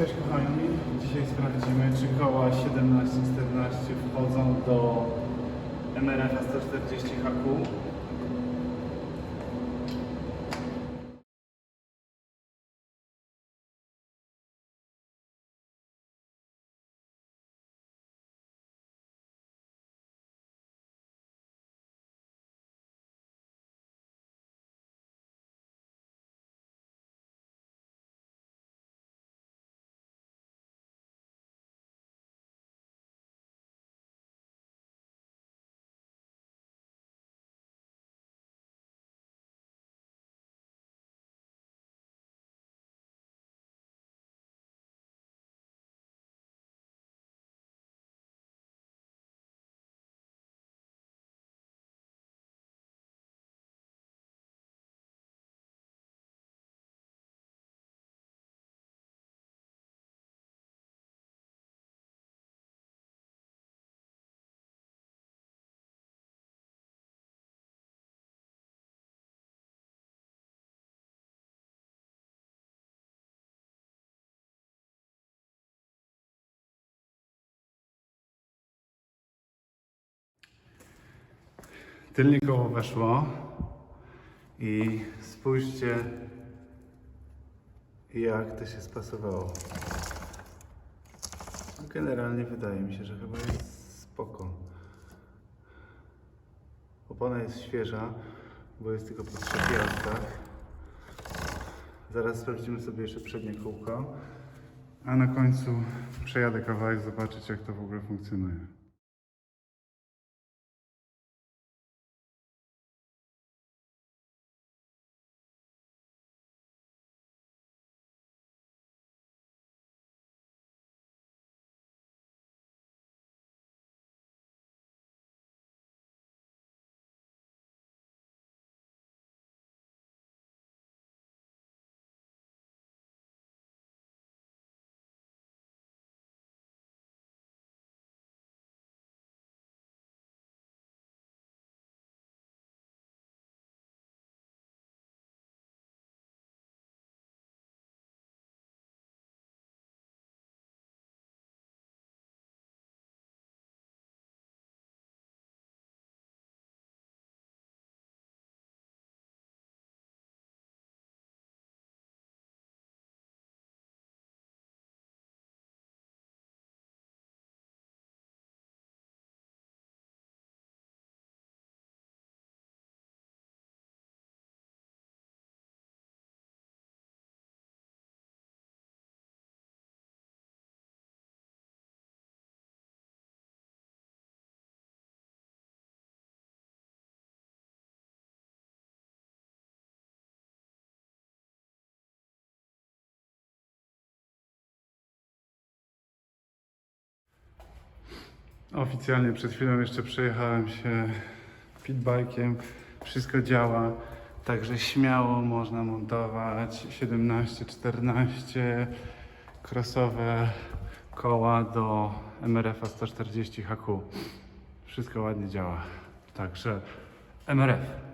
Cześć kochani, dzisiaj sprawdzimy, czy koła 17-14 wchodzą do MRF 140 HQ. Tylnie koło weszło i spójrzcie, jak to się spasowało. Generalnie wydaje mi się, że chyba jest spoko. Opona jest świeża, bo jest tylko po 3 gwiazdkach. Zaraz sprawdzimy sobie jeszcze przednie kółko, a na końcu przejadę kawałek, zobaczyć, jak to w ogóle funkcjonuje. Oficjalnie przed chwilą jeszcze przejechałem się pitbike'iem. Wszystko działa, także śmiało można montować 17-14 crossowe koła do MRF 140 HQ. Wszystko ładnie działa. Także MRF.